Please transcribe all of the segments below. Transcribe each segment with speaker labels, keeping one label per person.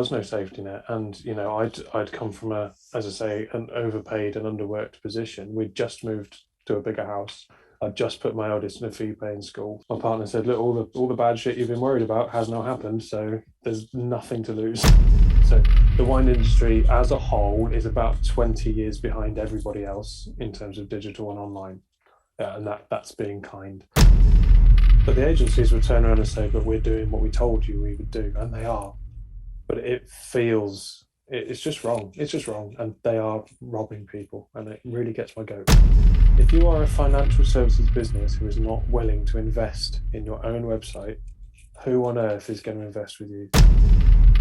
Speaker 1: was no safety net. And, I'd come from as I say, an overpaid and underworked position. We'd just moved to a bigger house. I'd just put my eldest in a fee-paying school. My partner said, look, all the bad shit you've been worried about has now happened, so there's nothing to lose. So the wine industry as a whole is about 20 years behind everybody else in terms of digital and online. And that's being kind. But the agencies would turn around and say, but we're doing what we told you we would do. And they are. But it's just wrong. It's just wrong. And they are robbing people. And it really gets my goat. If you are a financial services business who is not willing to invest in your own website, who on earth is going to invest with you?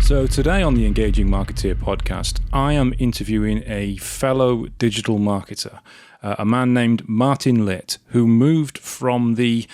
Speaker 2: So today on the Engaging Marketeer podcast, I am interviewing a fellow digital marketer, a man named Martin Litt, who moved from the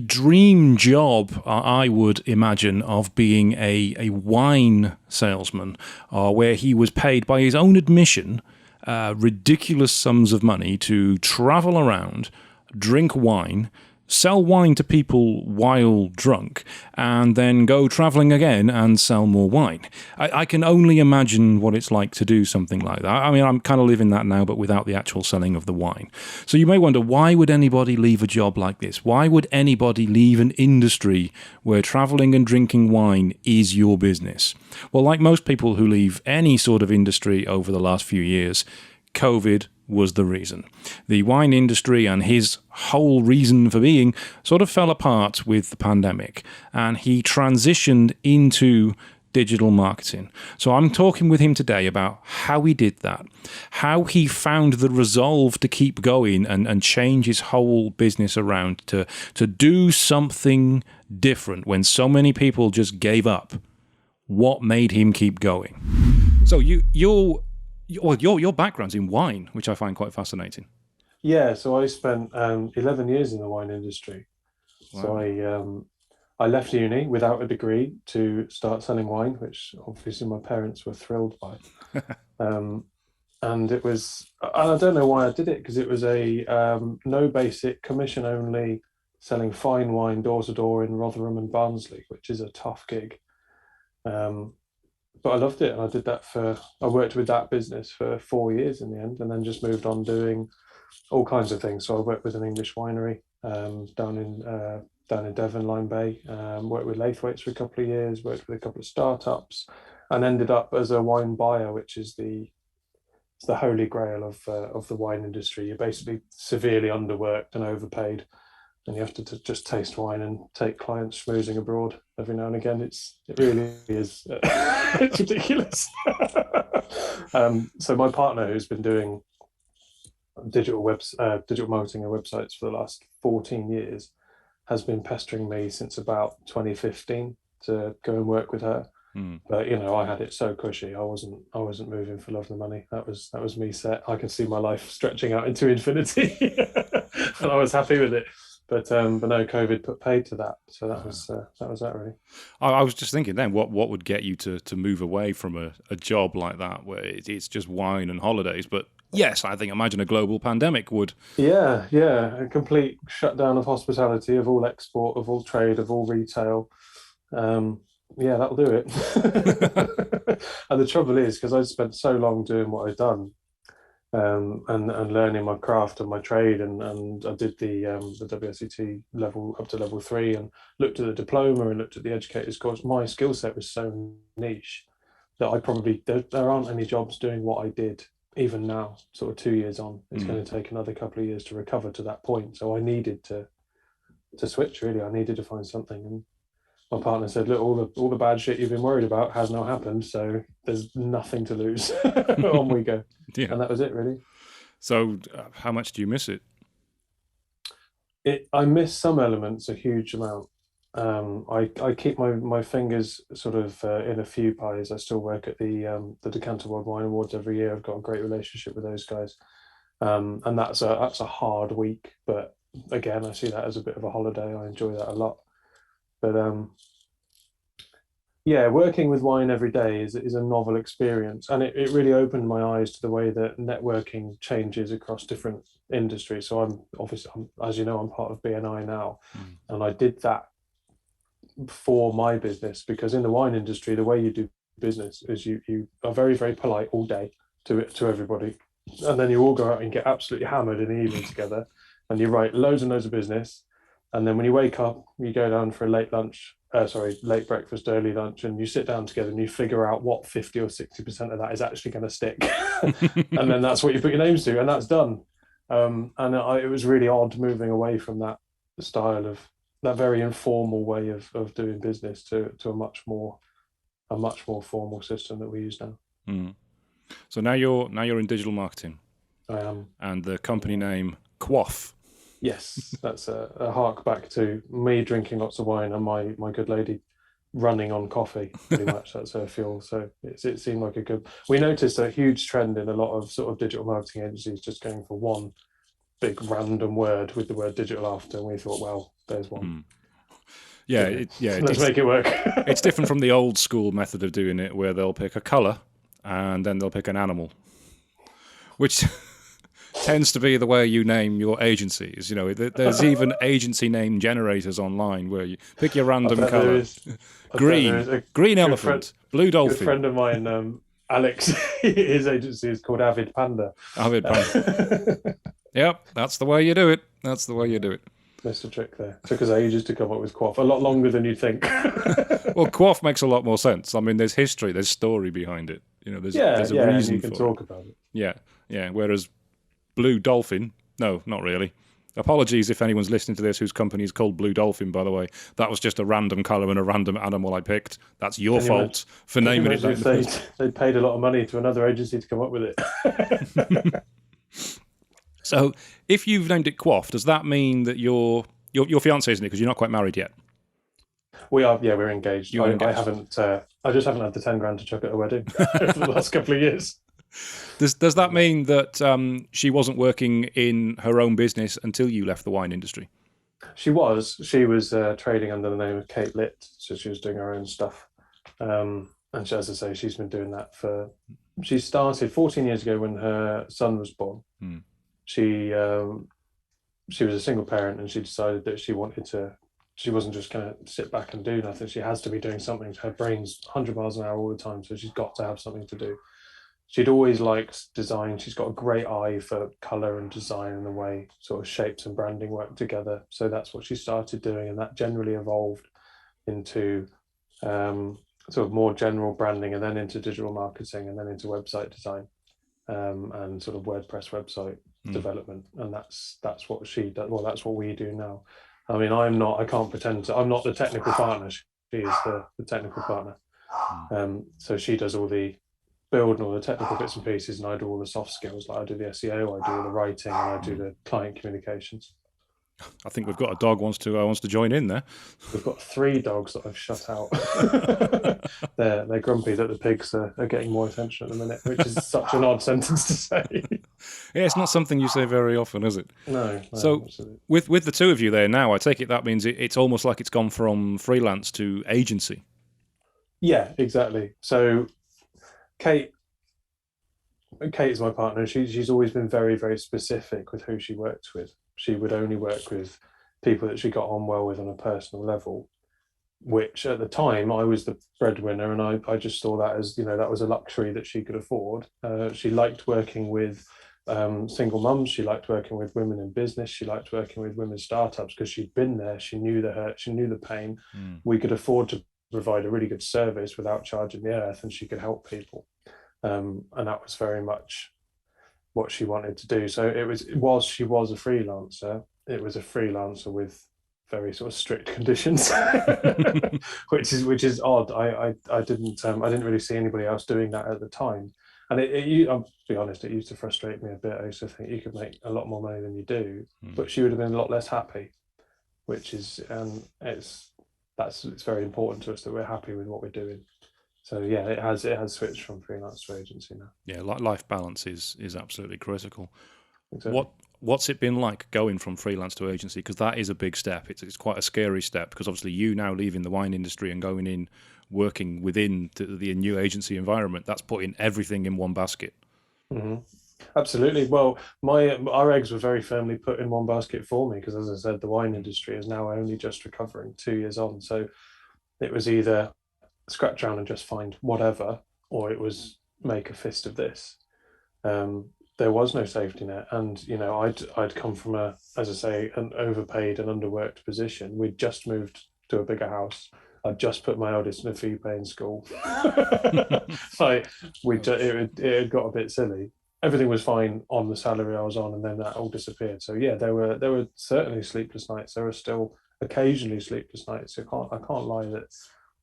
Speaker 2: dream job, I would imagine, of being a wine salesman, where he was paid by his own admission ridiculous sums of money to travel around, drink wine, sell wine to people while drunk, and then go traveling again and sell more wine. I can only imagine what it's like to do something like that. I mean, I'm kind of living that now, but without the actual selling of the wine. So you may wonder, why would anybody leave a job like this? Why would anybody leave an industry where traveling and drinking wine is your business? Well, like most people who leave any sort of industry over the last few years, COVID was the reason. The wine industry and his whole reason for being sort of fell apart with the pandemic, and he transitioned into digital marketing. So I'm talking with him today about how he did that, how he found the resolve to keep going and change his whole business around to do something different when so many people just gave up. What made him keep going? So your background's in wine, which I find quite fascinating.
Speaker 1: Yeah, so I spent 11 years in the wine industry. Wow. So I left uni without a degree to start selling wine, which obviously my parents were thrilled by. And it was, I don't know why I did it, because it was a no basic, commission only, selling fine wine door to door in Rotherham and Barnsley, which is a tough gig. But I loved it, and I worked with that business for 4 years in the end, and then just moved on doing all kinds of things. So I worked with an English winery down in Devon, Lyme Bay, worked with Laithwaites for a couple of years, worked with a couple of startups, and ended up as a wine buyer, which is the holy grail of the wine industry. You're basically severely underworked and overpaid, and you have to just taste wine and take clients schmoozing abroad every now and again. It really is it's ridiculous. So my partner, who's been doing digital marketing and websites for the last 14 years, has been pestering me since about 2015 to go and work with her. But I had it so cushy. I wasn't moving for love of the money. That was me set. I can see my life stretching out into infinity, and I was happy with it. But no, COVID put paid to that. So that was that really.
Speaker 2: I was just thinking then, what would get you to move away from a job like that, where it's just wine and holidays? But yes, I think imagine a global pandemic would.
Speaker 1: Yeah, a complete shutdown of hospitality, of all export, of all trade, of all retail. Yeah, that'll do it. And the trouble is, because I'd spent so long doing what I'd done, and learning my craft and my trade, and I did the WSET level up to level 3, and looked at the diploma and looked at the educators course. My skill set was so niche that there aren't any jobs doing what I did even now, sort of 2 years on. It's going to take another couple of years to recover to that point. So I needed to switch, really. I needed to find something, and my partner said, look, all the bad shit you've been worried about has now happened, so there's nothing to lose. On we go. Yeah. And that was it, really.
Speaker 2: So how much do you miss it?
Speaker 1: I miss some elements a huge amount. I keep my fingers sort of in a few pies. I still work at the Decanter World Wine Awards every year. I've got a great relationship with those guys. And that's a hard week, but again, I see that as a bit of a holiday. I enjoy that a lot. But yeah, working with wine every day is a novel experience, and it really opened my eyes to the way that networking changes across different industries. So I'm as you know, I'm part of BNI now, and I did that for my business, because in the wine industry, the way you do business is you are very, very polite all day to everybody, and then you all go out and get absolutely hammered in the evening together, and you write loads and loads of business, and then when you wake up, you go down for a late breakfast, early lunch, and you sit down together and you figure out what 50 or 60% of that is actually going to stick, and then that's what you put your names to, and that's done. It was really odd moving away from that style of that very informal way of doing business to a much more formal system that we use now.
Speaker 2: Mm. So now you're in digital marketing.
Speaker 1: I am.
Speaker 2: And the company name Quaff.
Speaker 1: Yes, that's a hark back to me drinking lots of wine and my good lady running on coffee. Pretty much that's her fuel. So it seemed like a good. We noticed a huge trend in a lot of sort of digital marketing agencies just going for one big random word with the word digital after, and we thought, well, there's one.
Speaker 2: Let's
Speaker 1: make it work.
Speaker 2: It's different from the old school method of doing it, where they'll pick a color and then they'll pick an animal, which tends to be the way you name your agencies. You know, there's even agency name generators online where you pick your random color. Green elephant, blue dolphin.
Speaker 1: A good friend of mine, Alex, his agency is called Avid Panda.
Speaker 2: Avid Panda. Yep, that's the way you do it.
Speaker 1: Missed a trick there. Took us ages to come up with Quaff. A lot longer than you'd think.
Speaker 2: Well, Quaff makes a lot more sense. I mean, there's history, there's story behind it. You know, there's a reason
Speaker 1: you can talk about it.
Speaker 2: Yeah. Whereas Blue Dolphin, no, not really. Apologies if anyone's listening to this whose company is called Blue Dolphin, by the way. That was just a random colour and a random animal I picked. That's your fault for naming it that.
Speaker 1: They paid a lot of money to another agency to come up with it.
Speaker 2: So, if you've named it Quaff, does that mean that your fiancée, isn't it? Because you're not quite married yet.
Speaker 1: We are. Yeah, we're engaged. I haven't. I just haven't had the 10 grand to chuck at a wedding for the last couple of years.
Speaker 2: Does that mean that she wasn't working in her own business until you left the wine industry?
Speaker 1: She was. She was trading under the name of Litt, so she was doing her own stuff. And she, as I say, she's been doing that She started 14 years ago when her son was born. She was a single parent, and she decided that she wasn't just going to sit back and do nothing. She has to be doing something. Her brain's 100 miles an hour all the time, so she's got to have something to do. She'd always liked design. She's got a great eye for colour and design and the way sort of shapes and branding work together. So that's what she started doing, and that generally evolved into sort of more general branding, and then into digital marketing, and then into website design, and sort of WordPress website development. And that's what she does. Well, that's what we do now. I mean, I'm not the technical partner. She is the technical partner. So she does all the build and all the technical bits and pieces, and I do all the soft skills. Like I do the SEO, I do all the writing, and I do the client communications.
Speaker 2: I think we've got a dog wants to join in there.
Speaker 1: We've got 3 dogs that I've shut out. They're grumpy that the pigs are getting more attention at the minute, which is such an odd sentence to say.
Speaker 2: Yeah, it's not something you say very often, is it?
Speaker 1: No.
Speaker 2: So
Speaker 1: absolutely.
Speaker 2: with the two of you there now, I take it that means it's almost like it's gone from freelance to agency.
Speaker 1: Yeah, exactly. So Kate is my partner. She's always been very, very specific with who she works with. She would only work with people that she got on well with on a personal level, which at the time I was the breadwinner, and I just saw that as, that was a luxury that she could afford. She liked working with single mums. She liked working with women in business. She liked working with women's startups because she'd been there. She knew the hurt. She knew the pain. We could afford to provide a really good service without charging the earth, and she could help people. And that was very much what she wanted to do. So whilst she was a freelancer, it was a freelancer with very sort of strict conditions, which is odd. I didn't really see anybody else doing that at the time. And I'll be honest, it used to frustrate me a bit. I used to think you could make a lot more money than you do, but she would have been a lot less happy, which is, it's very important to us that we're happy with what we're doing. So yeah, it has switched from freelance to agency now. Yeah,
Speaker 2: life balance is absolutely critical.
Speaker 1: Exactly.
Speaker 2: What's it been like going from freelance to agency? Because that is a big step. It's quite a scary step, because obviously you now leaving the wine industry and going in, working within the new agency environment, that's putting everything in one basket.
Speaker 1: Mm-hmm. Absolutely. Well, our eggs were very firmly put in one basket for me, because as I said, the wine industry is now only just recovering 2 years on. So it was either scratch around and just find whatever, or it was make a fist of this. There was no safety net, and I'd come from as I say, an overpaid and underworked position. We'd just moved to a bigger house. I'd just put my eldest in a fee-paying school. Like it had got a bit silly. Everything was fine on the salary I was on, and then that all disappeared. So yeah, there were certainly sleepless nights. There are still occasionally sleepless nights. I can't lie that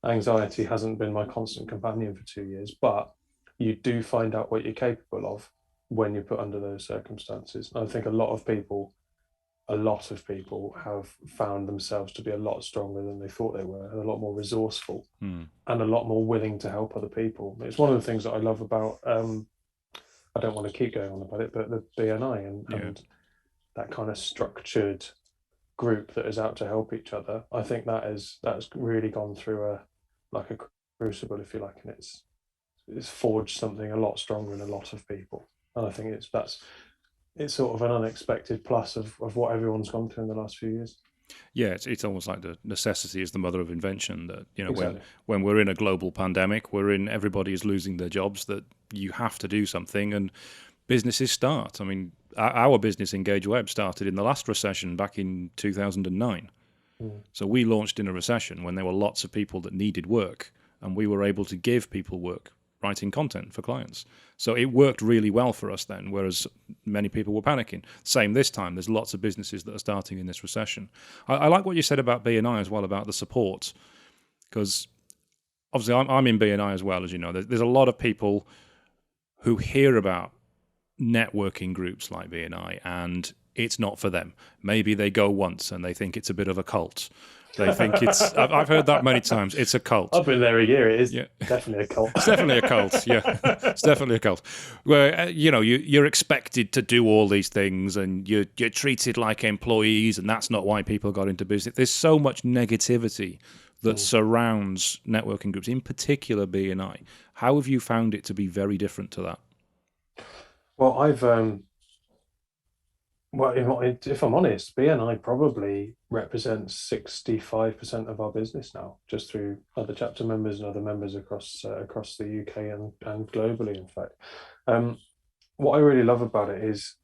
Speaker 1: anxiety hasn't been my constant companion for 2 years, but you do find out what you're capable of when you're put under those circumstances. And I think a lot of people have found themselves to be a lot stronger than they thought they were, and a lot more resourceful, and a lot more willing to help other people. It's one of the things that I love about, I don't want to keep going on about it, but the BNI and that kind of structured group that is out to help each other. I think that's really gone through a crucible, if you like, and it's forged something a lot stronger in a lot of people. And I think it's sort of an unexpected plus of what everyone's gone through in the last few years.
Speaker 2: Yeah, it's almost like the necessity is the mother of invention. That
Speaker 1: Exactly.
Speaker 2: when we're in a global pandemic, everybody is losing their jobs. That you have to do something, and businesses start. I mean, our business, Engage Web, started in the last recession back in 2009. So we launched in a recession when there were lots of people that needed work, and we were able to give people work writing content for clients. So it worked really well for us then, whereas many people were panicking. Same this time. There's lots of businesses that are starting in this recession. I like what you said about BNI as well, about the support, because obviously I'm in BNI as well, as you know. There's a lot of people who hear about networking groups like BNI and it's not for them. Maybe they go once and they think it's a bit of a cult. They think I've heard that many times. It's a cult.
Speaker 1: I've been there a year. It is definitely a cult.
Speaker 2: It's definitely a cult. Yeah, it's definitely a cult. Where you're expected to do all these things, and you're treated like employees, and that's not why people got into business. There's so much negativity that surrounds networking groups, in particular BNI. How have you found it to be very different to that?
Speaker 1: Well, if I'm honest, BNI probably represents 65% of our business now, just through other chapter members and other members across the UK and globally. In fact, what I really love about it is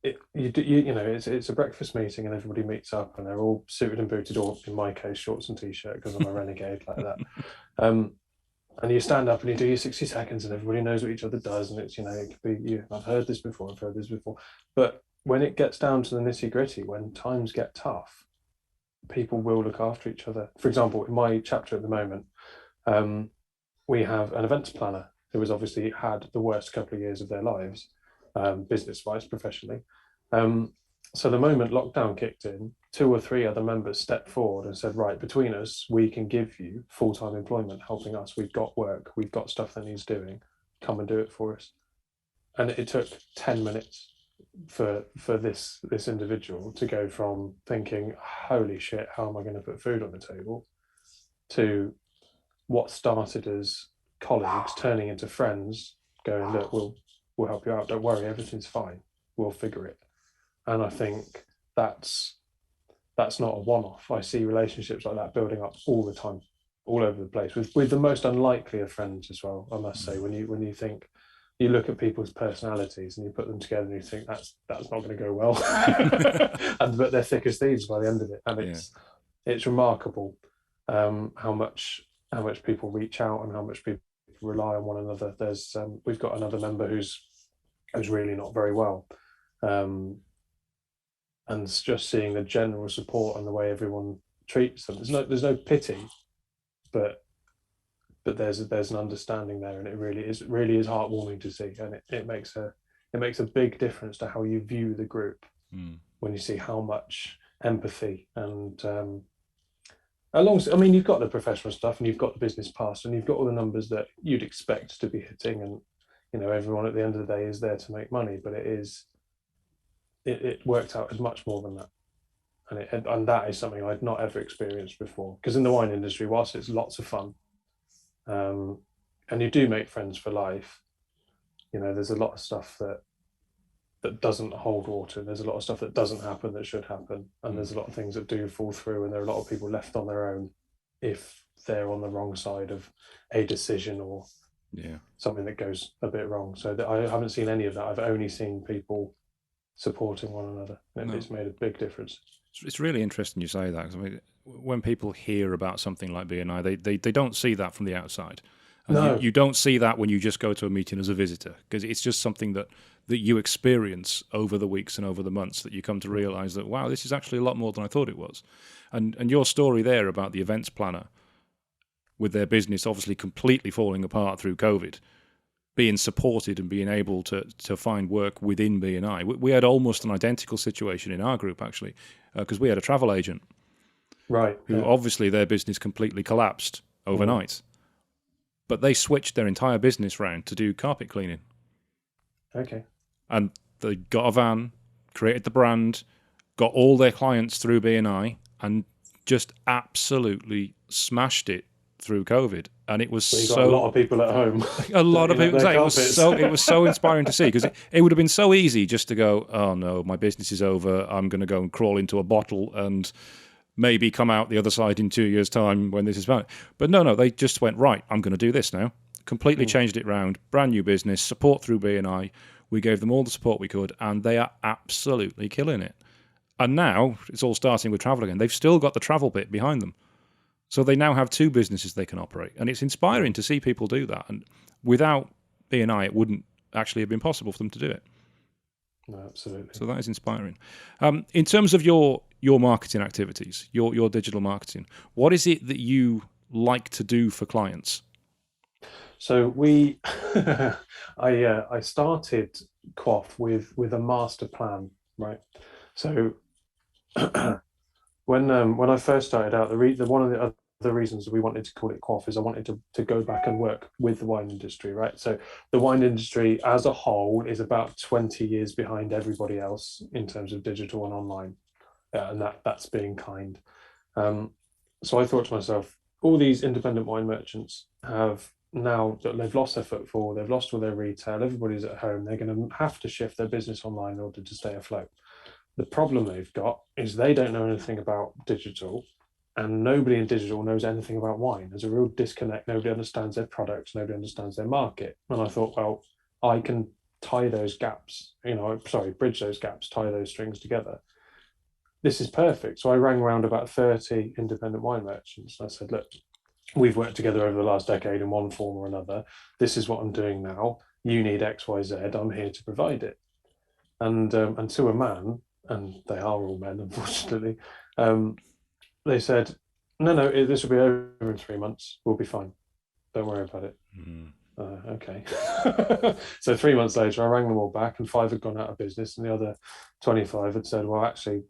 Speaker 1: it's a breakfast meeting and everybody meets up and they're all suited and booted, or in my case, shorts and t-shirt because I'm a renegade like that. And you stand up and you do your 60 seconds and everybody knows what each other does. And it's, it could be, I've heard this before. But when it gets down to the nitty gritty, when times get tough, people will look after each other. For example, in my chapter at the moment, we have an events planner who has obviously had the worst couple of years of their lives, business-wise, professionally. So the moment lockdown kicked in, 2 or 3 other members stepped forward and said, right, between us, we can give you full-time employment helping us. We've got work. We've got stuff that needs doing. Come and do it for us. And it took 10 minutes for this individual to go from thinking, holy shit, how am I going to put food on the table, to what started as colleagues turning into friends, going, look, we'll help you out. Don't worry, everything's fine. We'll figure it. And I think that's not a one-off. I see relationships like that building up all the time, all over the place, with the most unlikely of friends as well. I must say, when you think, you look at people's personalities and you put them together and you think that's not going to go well, but they're thick as thieves by the end of it. And it's remarkable how much people reach out and how much people rely on one another. There's we've got another member who's really not very well. And just seeing the general support and the way everyone treats them. There's no pity, but there's an understanding there, and it really is heartwarming to see, and it makes a big difference to how you view the group when you see how much empathy and you've got the professional stuff and you've got the business past and you've got all the numbers that you'd expect to be hitting, and everyone at the end of the day is there to make money, but it worked out as much more than that, and that is something I'd not ever experienced before. Because in the wine industry, whilst it's lots of fun, and you do make friends for life, there's a lot of stuff that doesn't hold water. There's a lot of stuff that doesn't happen that should happen, and there's a lot of things that do fall through, and there are a lot of people left on their own if they're on the wrong side of a decision or something that goes a bit wrong. So that I haven't seen any of that. I've only seen people supporting one another. It's made a big difference.
Speaker 2: It's really interesting you say that, because I mean, when people hear about something like BNI, they don't see that from the outside. And
Speaker 1: No.
Speaker 2: you don't see that when you just go to a meeting as a visitor, because it's just something that you experience over the weeks and over the months, that you come to realise that, wow, this is actually a lot more than I thought it was. And your story there about the events planner with their business obviously completely falling apart through COVID, being supported and being able to find work within BNI. We had almost an identical situation in our group, actually, because we had a travel agent,
Speaker 1: right,
Speaker 2: who obviously their business completely collapsed overnight, but they switched their entire business round to do carpet cleaning.
Speaker 1: Okay.
Speaker 2: And they got a van, created the brand, got all their clients through BNI, and just absolutely smashed it through COVID. And it was
Speaker 1: got a lot of people at home.
Speaker 2: A lot of people. It was so inspiring to see, because it would have been so easy just to go, oh no, my business is over. I'm going to go and crawl into a bottle and maybe come out the other side in 2 years' time when this is back. But no, they just went, right, I'm going to do this now. Completely changed it round. Brand new business, support through BNI. We gave them all the support we could, and they are absolutely killing it. And now it's all starting with travel again. They've still got the travel bit behind them. So they now have two businesses they can operate. And it's inspiring to see people do that. And without BNI, it wouldn't actually have been possible for them to do it.
Speaker 1: No, absolutely.
Speaker 2: So that is inspiring. In terms of your marketing activities, your digital marketing, what is it that you like to do for clients?
Speaker 1: So I started Quaff with a master plan, right? So when I first started out, one of the other reasons we wanted to call it Quaff is I wanted to go back and work with the wine industry, right? So the wine industry as a whole is about 20 years behind everybody else in terms of digital and online, and that's being kind. So I thought to myself, all these independent wine merchants have now that they've lost their footfall, they've lost all their retail, everybody's at home, they're going to have to shift their business online in order to stay afloat. The problem they've got is they don't know anything about digital, and nobody in digital knows anything about wine. There's a real disconnect. Nobody understands their products, nobody understands their market. And I thought, well, I can tie those gaps, bridge those gaps, tie those strings together. This is perfect. So I rang around about 30 independent wine merchants. I said, look, we've worked together over the last decade in one form or another. This is what I'm doing now. You need X, Y, Z. I'm here to provide it. And to a man, and they are all men, unfortunately, they said, no, this will be over in 3 months. We'll be fine. Don't worry about it. Okay. So 3 months later, I rang them all back, and 5 had gone out of business, and the other 25 had said, well, actually,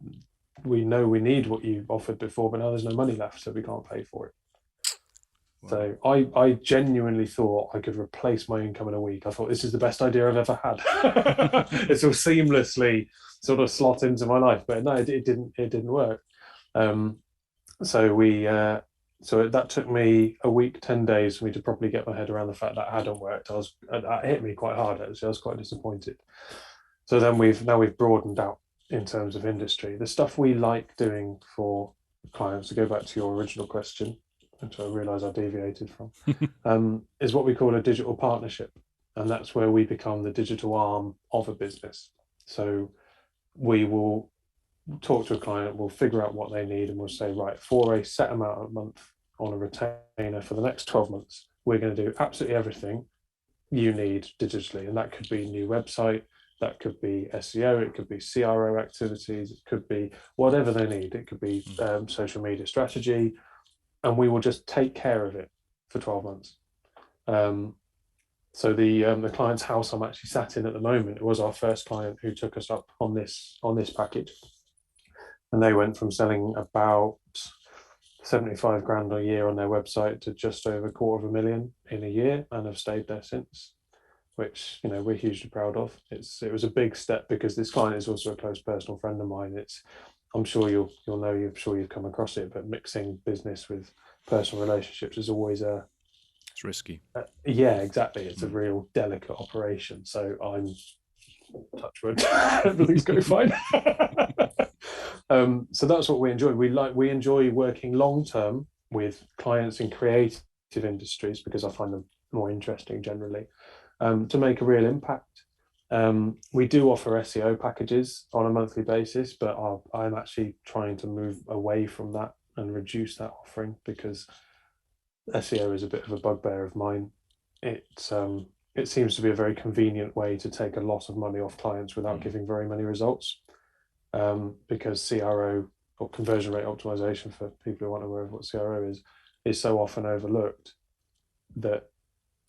Speaker 1: we know we need what you offered before, but now there's no money left, so we can't pay for it. Wow. So I genuinely thought I could replace my income in a week. I thought, this is the best idea I've ever had. It's all seamlessly sort of slot into my life, but no, it didn't work. So that took me a week, 10 days for me to properly get my head around the fact that it hadn't worked. That hit me quite hard, actually. I was quite disappointed. So then we've broadened out in terms of industry. The stuff we like doing for clients, to go back to your original question, which I realise I deviated from, is what we call a digital partnership. And that's where we become the digital arm of a business. So we will talk to a client, we'll figure out what they need, and we'll say, right, for a set amount a month on a retainer for the next 12 months, we're going to do absolutely everything you need digitally. And that could be new website, that could be SEO, it could be CRO activities, it could be whatever they need. It could be social media strategy, and we will just take care of it for 12 months. So the client's house I'm actually sat in at the moment, it was our first client who took us up on this package. And they went from selling about 75 grand a year on their website to just over $250,000 in a year, and have stayed there since, which, we're hugely proud of. It was a big step, because this client is also a close personal friend of mine. I'm sure you'll know, I'm sure you've come across it, but mixing business with personal relationships is always
Speaker 2: it's risky.
Speaker 1: Yeah, exactly. It's a real delicate operation. So I'm touch wood, everything's going fine. So that's what we enjoy. We enjoy working long term with clients in creative industries, because I find them more interesting generally, to make a real impact. We do offer SEO packages on a monthly basis, but I'm actually trying to move away from that and reduce that offering, because SEO is a bit of a bugbear of mine. It seems to be a very convenient way to take a lot of money off clients without giving very many results, because CRO, or conversion rate optimization, for people who aren't aware of what CRO is so often overlooked that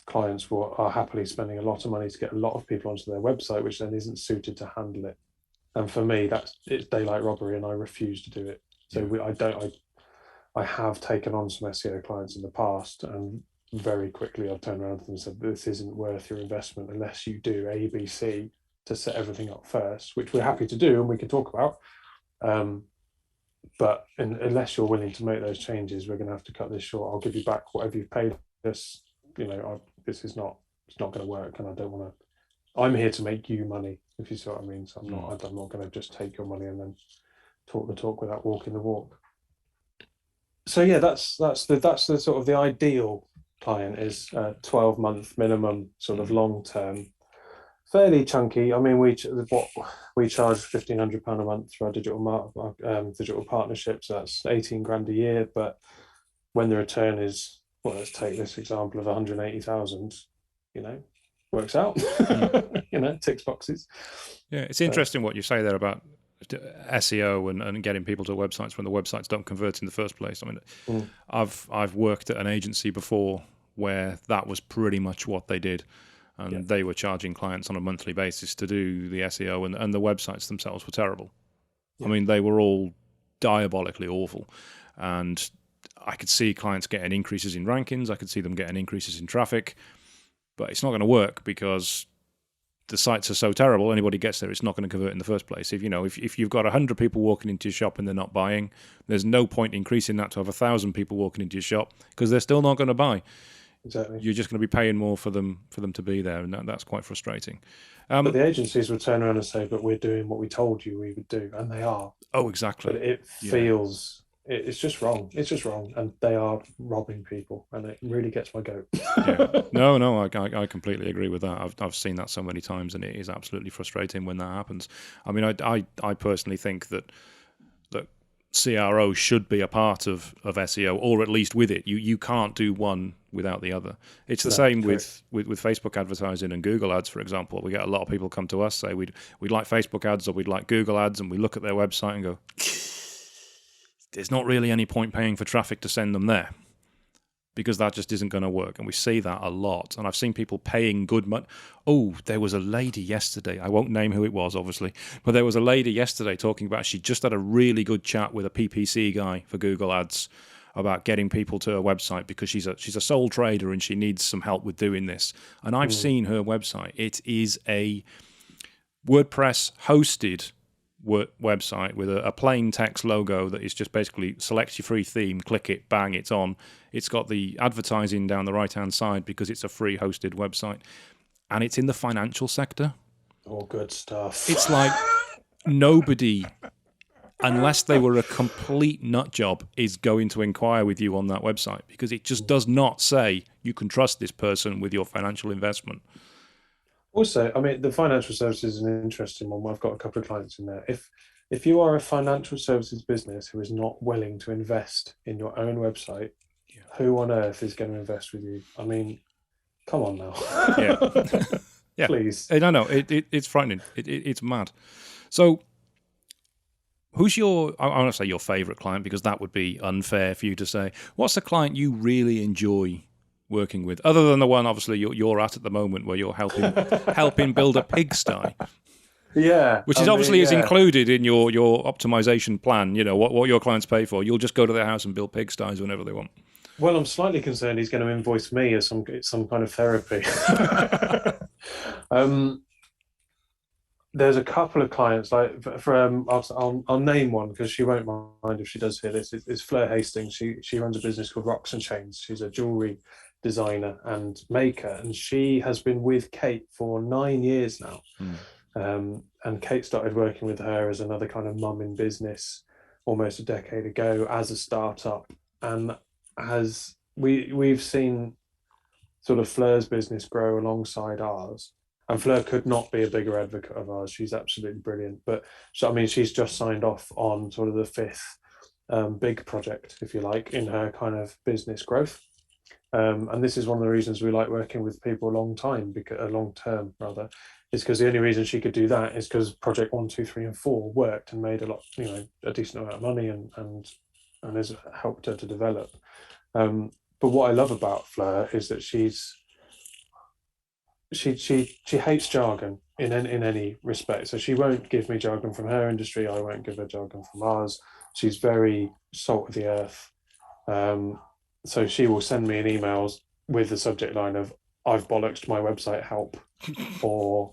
Speaker 1: clients are happily spending a lot of money to get a lot of people onto their website, which then isn't suited to handle it. And for me, it's daylight robbery, and I refuse to do it. So I have taken on some SEO clients in the past, and very quickly I've turned around to them and said, this isn't worth your investment unless you do ABC to set everything up first, which we're happy to do and we can talk about. But unless you're willing to make those changes, we're going to have to cut this short. I'll give you back whatever you've paid us. This is not, it's not going to work, and I don't want to. I'm here to make you money, if you see what I mean. So I'm not going to just take your money and then talk the talk without walking the walk. So yeah, that's the sort of the ideal client, is 12-month minimum, sort of long term, fairly chunky. I mean, we charge £1,500 a month for our digital partnerships. So that's 18 grand a year. But when the return is, well, let's take this example of 180,000, works out, ticks boxes.
Speaker 2: Yeah, it's interesting what you say there about SEO and getting people to websites when the websites don't convert in the first place. I mean, I've worked at an agency before where that was pretty much what they did, and they were charging clients on a monthly basis to do the SEO, and the websites themselves were terrible. I mean, they were all diabolically awful, and I could see clients getting increases in rankings. I could see them getting increases in traffic, but it's not going to work because the sites are so terrible. Anybody gets there, it's not going to convert in the first place. If you've got 100 people walking into your shop and they're not buying, there's no point increasing that to have 1,000 people walking into your shop, because they're still not going to buy.
Speaker 1: Exactly.
Speaker 2: You're just going to be paying more for them to be there, and that's quite frustrating.
Speaker 1: But the agencies would turn around and say, "But we're doing what we told you we would do," and they are.
Speaker 2: Oh, exactly.
Speaker 1: But it feels it's just wrong. It's just wrong, and they are robbing people, and it really gets my goat.
Speaker 2: No, I completely agree with that. I've seen that so many times, and it is absolutely frustrating when that happens. I mean, I personally think that CRO should be a part of SEO, or at least with it. You can't do one without the other. It's the same with Facebook advertising and Google ads, for example. We get a lot of people come to us, say we'd like Facebook ads or we'd like Google ads, and we look at their website and go, there's not really any point paying for traffic to send them there, because that just isn't going to work. And we see that a lot. And I've seen people paying good money. Oh, there was a lady yesterday. I won't name who it was, obviously. But there was a lady yesterday talking about she just had a really good chat with a PPC guy for Google Ads about getting people to her website, because she's a sole trader and she needs some help with doing this. And I've seen her website. It is a WordPress hosted website with a plain text logo that is just basically select your free theme, click it, bang, it's on. It's got the advertising down the right-hand side because it's a free hosted website, and it's in the financial sector.
Speaker 1: All good stuff.
Speaker 2: It's like nobody, unless they were a complete nut job, is going to inquire with you on that website, because it just does not say you can trust this person with your financial investment.
Speaker 1: Also, I mean, the financial services is an interesting one. I've got a couple of clients in there. If you are a financial services business who is not willing to invest in your own website, who on earth is going to invest with you? I mean, come on now.
Speaker 2: Yeah.
Speaker 1: Please.
Speaker 2: No, it's frightening. It's mad. So who's I want to say your favourite client, because that would be unfair for you to say. What's the client you really enjoy working with, other than the one obviously you're at the moment, where you're helping build a pigsty?
Speaker 1: Yeah,
Speaker 2: which is obviously is included in your optimization plan. What your clients pay for. You'll just go to their house and build pigsties whenever they want.
Speaker 1: Well, I'm slightly concerned he's going to invoice me as some kind of therapy. There's a couple of clients, like I'll name one because she won't mind if she does hear this. It's Fleur Hastings. She runs a business called Rocks and Chains. She's a jewelry designer and maker, and she has been with Kate for 9 years now. And Kate started working with her as another kind of mum in business almost a decade ago as a startup, and we've seen sort of Fleur's business grow alongside ours. And Fleur could not be a bigger advocate of ours. She's absolutely brilliant. But so, I mean, she's just signed off on sort of the fifth big project, if you like, in her kind of business growth. And this is one of the reasons we like working with people a long term, is because the only reason she could do that is because project 1, 2, 3, and 4 worked and made a decent amount of money and has helped her to develop. But what I love about Fleur is that she hates jargon in any respect. So she won't give me jargon from her industry. I won't give her jargon from ours. She's very salt of the earth. So she will send me an email with the subject line of "I've bollocksed my website, help," or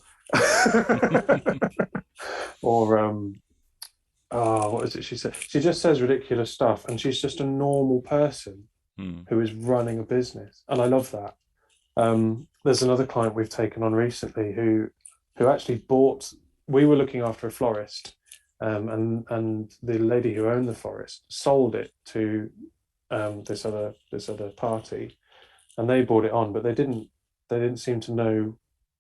Speaker 1: what is it she said? She just says ridiculous stuff, and she's just a normal person who is running a business, and I love that. There's another client we've taken on recently who actually bought. We were looking after a florist, and the lady who owned the florist sold it to this other party, and they bought it on, but they didn't seem to know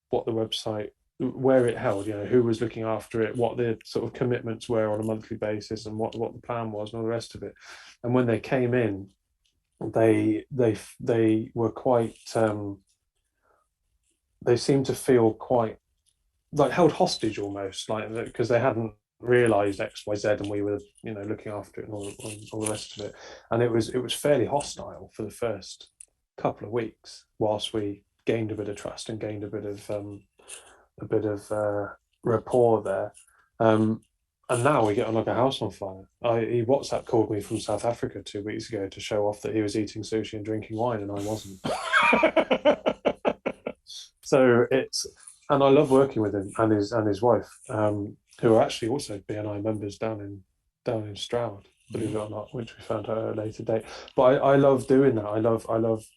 Speaker 1: what the website, where it held, who was looking after it, what the sort of commitments were on a monthly basis, and what the plan was, and all the rest of it. And when they came in, they were quite they seemed to feel quite like held hostage almost, like, because they hadn't realized XYZ, and we were looking after it and all the rest of it. And it was fairly hostile for the first couple of weeks, whilst we gained a bit of trust and gained a bit of rapport there. And now we get on like a house on fire. He WhatsApp called me from South Africa 2 weeks ago to show off that he was eating sushi and drinking wine, and I wasn't. So and I love working with him and his wife, who are actually also BNI members down in Stroud, believe it or not, which we found out at a later date. But I love doing that. I love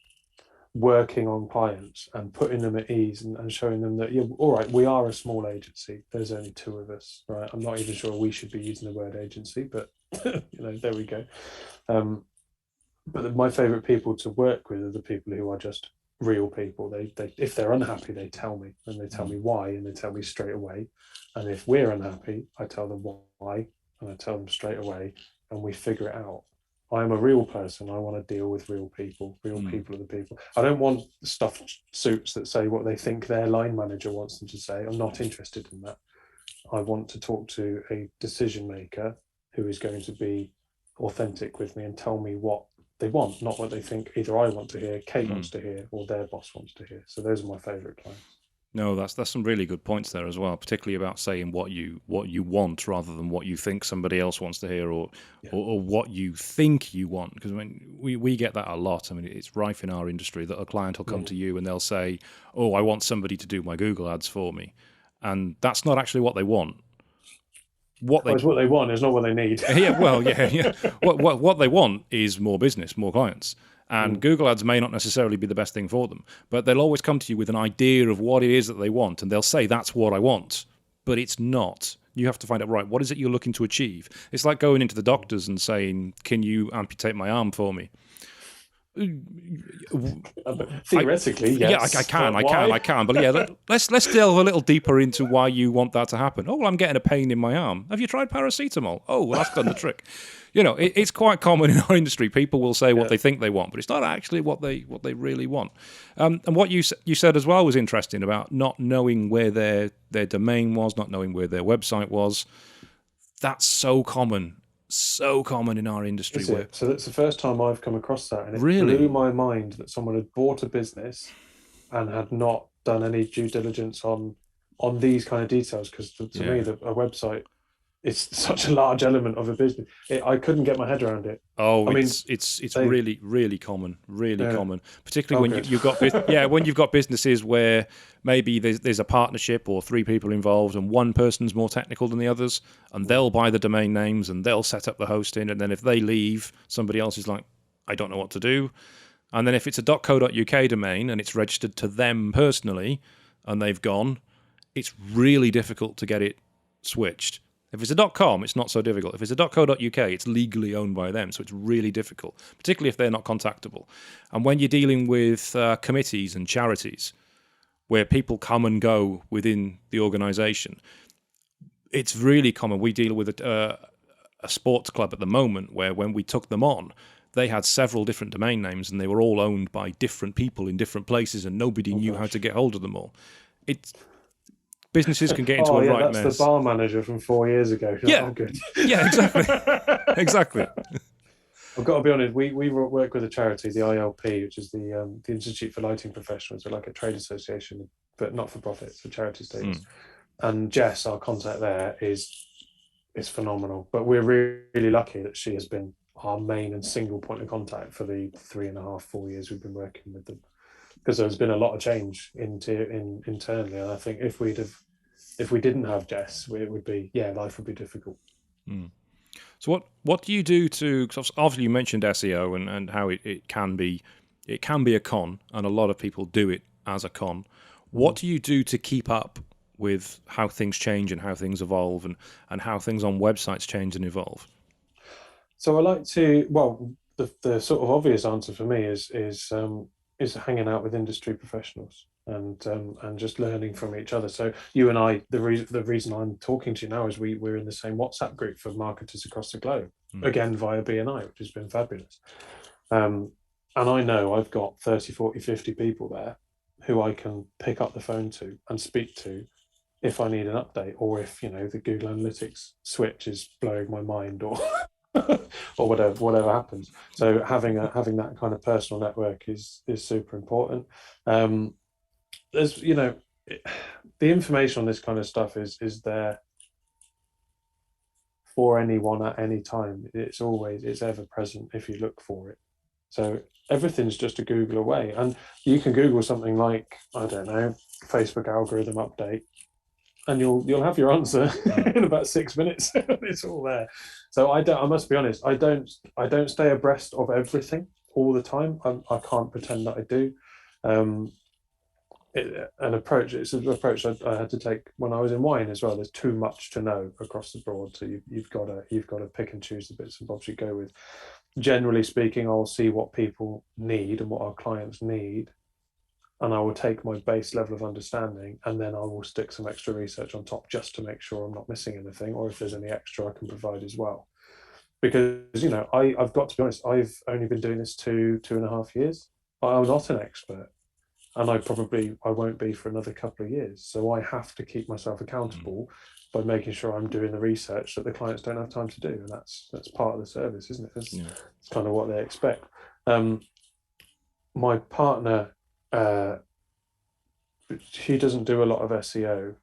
Speaker 1: working on clients and putting them at ease and showing them that, all right, we are a small agency. There's only 2 of us, right? I'm not even sure we should be using the word agency, but there we go. But my favorite people to work with are the people who are just real people. They if they're unhappy, they tell me, and they tell me why, and they tell me straight away. And if we're unhappy, I tell them why, and I tell them straight away, and we figure it out. I'm a real person. I want to deal with real people. Real people are the people. I don't want stuffed suits that say what they think their line manager wants them to say. I'm not interested in that. I want to talk to a decision maker who is going to be authentic with me and tell me what they want, not what they think either I want to hear, Kate wants to hear, or their boss wants to hear. So those are my favourite clients.
Speaker 2: No, that's some really good points there as well, particularly about saying what you want rather than what you think somebody else wants to hear, or what you think you want. Because we get that a lot. I mean, it's rife in our industry that a client will come to you and they'll say, "Oh, I want somebody to do my Google ads for me," and that's not actually what they want. What they
Speaker 1: want is not what they need.
Speaker 2: Yeah. What they want is more business, more clients. And Google ads may not necessarily be the best thing for them, but they'll always come to you with an idea of what it is that they want, and they'll say, "That's what I want," but it's not. You have to find out, right, what is it you're looking to achieve? It's like going into the doctors and saying, "Can you amputate my arm for me?"
Speaker 1: Theoretically, yes.
Speaker 2: Yeah, I can. But yeah, let's delve a little deeper into why you want that to happen. Oh, well, I'm getting a pain in my arm. Have you tried paracetamol? Oh, well, that's done the trick. It's quite common in our industry. People will say what they think they want, but it's not actually what they really want. And what you said as well was interesting about not knowing where their domain was, not knowing where their website was. That's so common in our industry.
Speaker 1: So that's the first time I've come across that, and it
Speaker 2: really
Speaker 1: blew my mind that someone had bought a business and had not done any due diligence on these kind of details. Because to me, a website is such a large element of a business. I couldn't get my head around it.
Speaker 2: It's really, really common, common, particularly when you've got businesses where maybe there's a partnership or 3 people involved and one person's more technical than the others, and they'll buy the domain names and they'll set up the hosting, and then if they leave, somebody else is like, "I don't know what to do." And then if it's a .co.uk domain and it's registered to them personally and they've gone, it's really difficult to get it switched. If it's a .com, it's not so difficult. If it's a .co.uk, it's legally owned by them, so it's really difficult, particularly if they're not contactable. And when you're dealing with committees and charities, where people come and go within the organisation, it's really common. We deal with a sports club at the moment where when we took them on, they had several different domain names and they were all owned by different people in different places and nobody knew how to get hold of them all. Businesses can get into a right mess.
Speaker 1: That's the bar manager from 4 years ago.
Speaker 2: Yeah,
Speaker 1: oh, good.
Speaker 2: Yeah, exactly.
Speaker 1: I've got to be honest. We work with a charity, the ILP, which is the Institute for Lighting Professionals, so like a trade association, but not for profit, for charity status. And Jess, our contact there, is phenomenal. But we're really lucky that she has been our main and single point of contact for the 3.5, 4 years we've been working with them. Because there's been a lot of change internally, and I think if we didn't have Jess, it would be life would be difficult.
Speaker 2: So what do you do to? Cause obviously, you mentioned SEO and how it can be a con, and a lot of people do it as a con. What do you do to keep up with how things change and how things evolve and how things on websites change and evolve?
Speaker 1: So I like to. Well, the sort of obvious answer for me is hanging out with industry professionals and just learning from each other. So you and I, the reason I'm talking to you now is we're in the same WhatsApp group for marketers across the globe, again via BNI, which has been fabulous. And I know I've got 30, 40, 50 people there who I can pick up the phone to and speak to if I need an update, or if the Google Analytics switch is blowing my mind, or or whatever happens. So having that kind of personal network is super important. There's the information on this kind of stuff is there for anyone at any time. It's ever present if you look for it. So everything's just a Google away, and you can Google something like, I don't know, Facebook algorithm update, and you'll have your answer in about 6 minutes. It's all there. So I must be honest, I don't stay abreast of everything all the time. I can't pretend that I do. It's an approach I had to take when I was in wine as well. There's too much to know across the board, so you've got to pick and choose the bits and bobs you go with. Generally speaking, I'll see what people need and what our clients need, and I will take my base level of understanding, and then I will stick some extra research on top just to make sure I'm not missing anything, or if there's any extra I can provide as well. Because I've got to be honest, I've only been doing this 2.5 years. I'm not an expert, and I won't be for another couple of years. So I have to keep myself accountable by making sure I'm doing the research that the clients don't have time to do, and that's part of the service, isn't it? It's kind of what they expect. My partner, she doesn't do a lot of SEO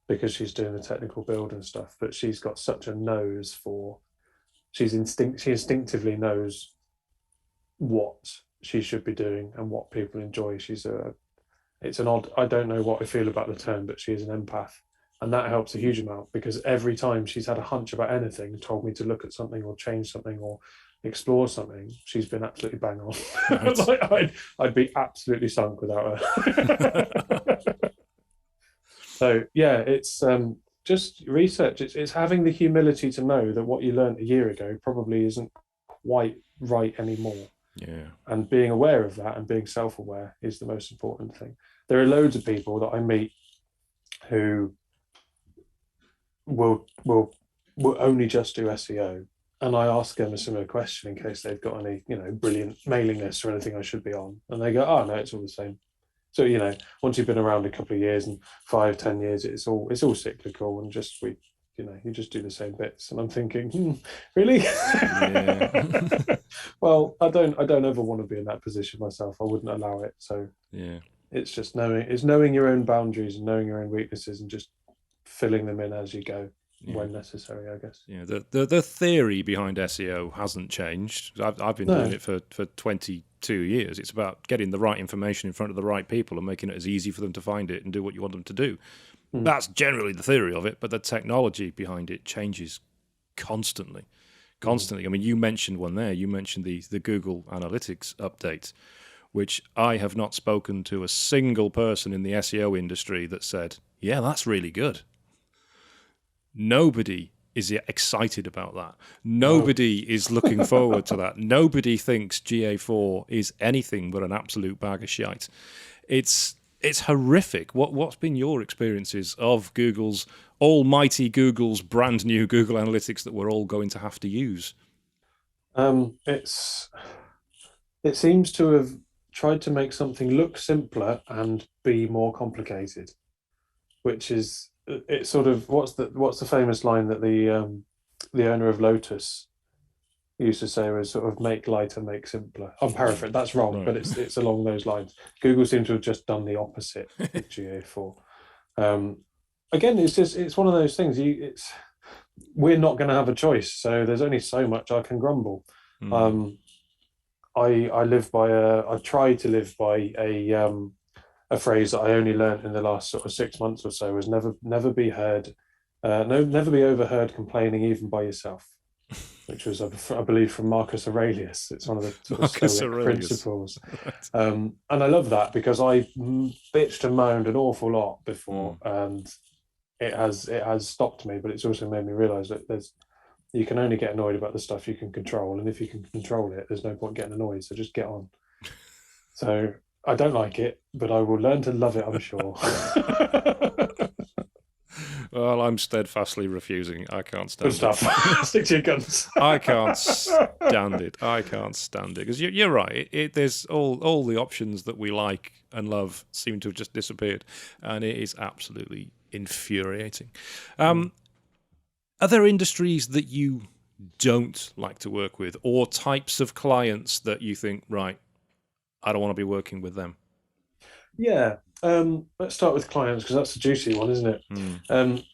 Speaker 1: because she's doing the technical build and stuff, but she's got such a nose for. She instinctively knows what she should be doing and what people enjoy. It's an odd, I don't know what I feel about the term, but she is an empath. And that helps a huge amount, because every time she's had a hunch about anything, told me to look at something or change something or explore something, she's been absolutely bang on. Right. I'd be absolutely sunk without her. So yeah, it's just research. It's having the humility to know that what you learned a year ago probably isn't quite right anymore.
Speaker 2: Yeah. And
Speaker 1: being aware of that and being self-aware is the most important thing. There are loads of people that I meet who will only just do SEO, and I ask them a similar question in case they've got any brilliant mailing lists or anything I should be on, and they go, oh no, it's all the same. So once you've been around a couple of years and 5-10 years, it's all cyclical, and just you just do the same bits. And I'm thinking, really? Yeah. Well, I don't ever want to be in that position myself. I wouldn't allow it. So yeah, it's just knowing your own boundaries and knowing your own weaknesses and just filling them in as you go. Yeah. When necessary, I guess.
Speaker 2: Yeah, the theory behind SEO hasn't changed. I've been doing it for 22 years. It's about getting the right information in front of the right people and making it as easy for them to find it and do what you want them to do. That's generally the theory of it, but the technology behind it changes constantly. I mean, you mentioned one there. You mentioned the Google Analytics update, which I have not spoken to a single person in the SEO industry that said, yeah, that's really good. Nobody is excited about that. Nobody is looking forward to that. Nobody thinks GA4 is anything but an absolute bag of shite. It's horrific. What's been your experiences of almighty Google's brand new Google Analytics that we're all going to have to use?
Speaker 1: It seems to have tried to make something look simpler and be more complicated, which is it's sort of what's the famous line that the owner of Lotus used to say was sort of make lighter, make simpler. I'm paraphrasing, that's wrong, but it's along those lines. Google seems to have just done the opposite with GA4. Again, it's one of those things. We're not going to have a choice, so there's only so much I can grumble. I try to live by a phrase that I only learned in the last sort of 6 months or so, was never be overheard complaining even by yourself, which was I believe from Marcus Aurelius. It's one of the sort of Stoic principles. And I love that because I bitched and moaned an awful lot before, and it has stopped me, but it's also made me realize that you can only get annoyed about the stuff you can control, and if you can control it, there's no point getting annoyed, so just get on. So I don't like it, but I will learn to love it, I'm sure.
Speaker 2: Well, I'm steadfastly refusing. I can't stand
Speaker 1: Good stuff. Stick to your guns.
Speaker 2: I can't stand it. Because you're right. There's all the options that we like and love seem to have just disappeared, and it is absolutely infuriating. Are there industries that you don't like to work with, or types of clients that you think, right, I don't want to be working with them?
Speaker 1: Yeah. Let's start with clients, because that's a juicy one, isn't it?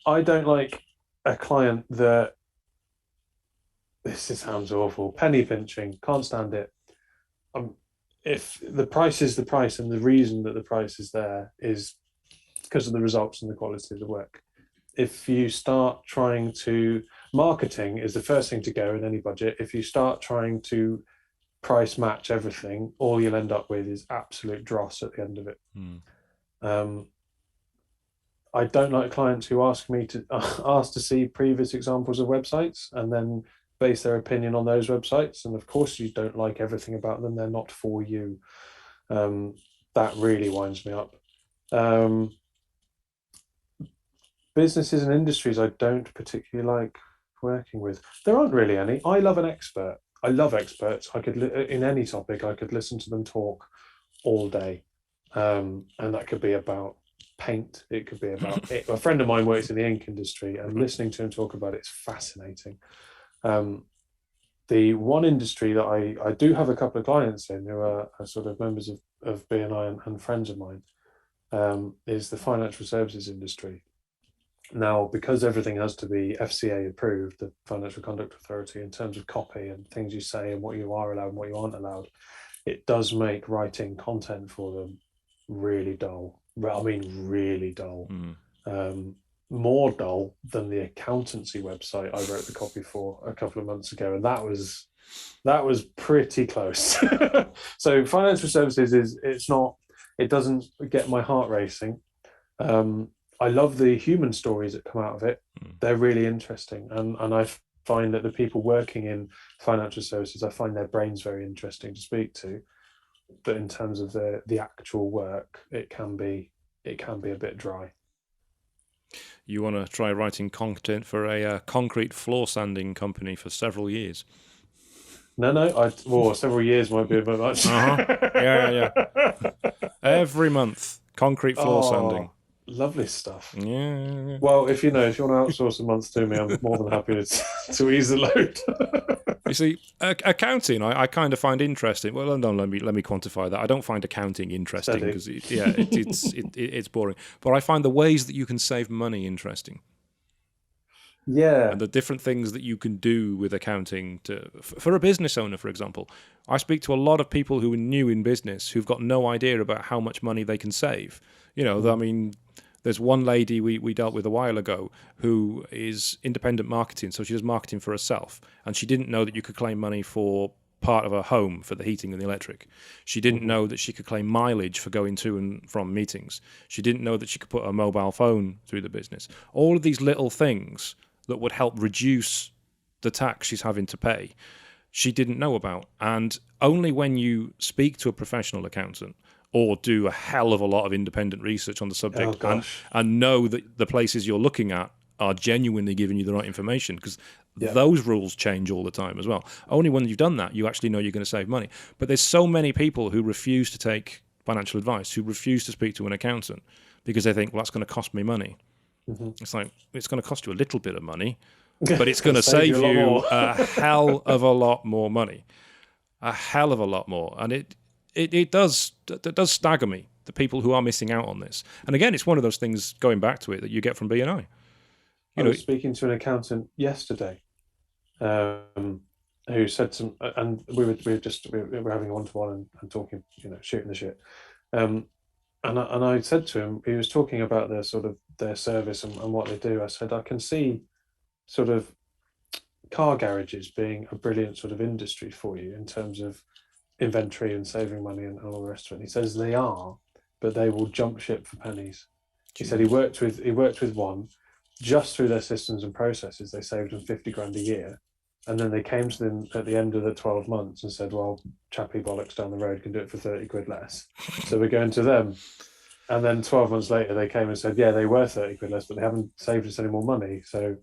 Speaker 1: I don't like a client that, sounds awful, penny pinching, can't stand it. If the price is the price, and the reason that the price is there is because of the results and the quality of the work. If you start trying to, marketing is the first thing to go in any budget. If you start trying to price match everything, all you'll end up with is absolute dross at the end of it. I don't like clients who ask to see previous examples of websites and then base their opinion on those websites. And of course you don't like everything about them. They're not for you. That really winds me up. Businesses and industries I don't particularly like working with. There aren't really any. I love an expert. I love experts. I could, in any topic, I could listen to them talk all day. And that could be about paint. It could be about it. A friend of mine works in the ink industry, and listening to him talk about it is fascinating. The one industry that I do have a couple of clients in who are sort of members of BNI and friends of mine is the financial services industry. Now, because everything has to be FCA approved, the Financial Conduct Authority, in terms of copy and things you say and what you are allowed and what you aren't allowed, it does make writing content for them really dull. I mean, really dull. More dull than the accountancy website I wrote the copy for a couple of months ago, and that was pretty close. So financial services it doesn't get my heart racing. I love the human stories that come out of it. They're really interesting, and I find that the people working in financial services, I find their brains very interesting to speak to. But in terms of the actual work, it can be a bit dry.
Speaker 2: You want to try writing content for a concrete floor sanding company for several years?
Speaker 1: No. Several years might be a bit much.
Speaker 2: Yeah. Every month, concrete floor sanding.
Speaker 1: Lovely stuff.
Speaker 2: Yeah.
Speaker 1: Well, if you want to outsource a month to me, I'm more than happy to ease the load.
Speaker 2: You see, accounting, I kind of find interesting. Well, no, let me quantify that. I don't find accounting interesting because it's boring. But I find the ways that you can save money interesting.
Speaker 1: Yeah.
Speaker 2: And the different things that you can do with accounting for a business owner, for example. I speak to a lot of people who are new in business who've got no idea about how much money they can save. I mean, there's one lady we dealt with a while ago who is independent marketing, so she does marketing for herself, and she didn't know that you could claim money for part of her home for the heating and the electric. She didn't know that she could claim mileage for going to and from meetings. She didn't know that she could put a mobile phone through the business. All of these little things that would help reduce the tax she's having to pay, she didn't know about. And only when you speak to a professional accountant or do a hell of a lot of independent research on the subject and know that the places you're looking at are genuinely giving you the right information, because those rules change all the time as well. Only when you've done that, you actually know you're going to save money. But there's so many people who refuse to take financial advice, who refuse to speak to an accountant because they think, well, that's going to cost me money. Mm-hmm. It's like, it's going to cost you a little bit of money, but it's going to save you a hell of a lot more money. A hell of a lot more. And it does stagger me, the people who are missing out on this. And again, it's one of those things, going back to it, that you get from BNI.
Speaker 1: I was speaking to an accountant yesterday who said and we were having a one-to-one and talking, shooting the shit. And I said to him, he was talking about their sort of their service and what they do. I said, I can see sort of car garages being a brilliant sort of industry for you in terms of inventory and saving money and all the rest of it. And he says they are, but they will jump ship for pennies. He said he worked with one. Just through their systems and processes, they saved them 50 grand a year. And then they came to them at the end of the 12 months and said, well, Chappie Bollocks down the road can do it for 30 quid less. So we're going to them. And then 12 months later, they came and said, yeah, they were 30 quid less, but they haven't saved us any more money. So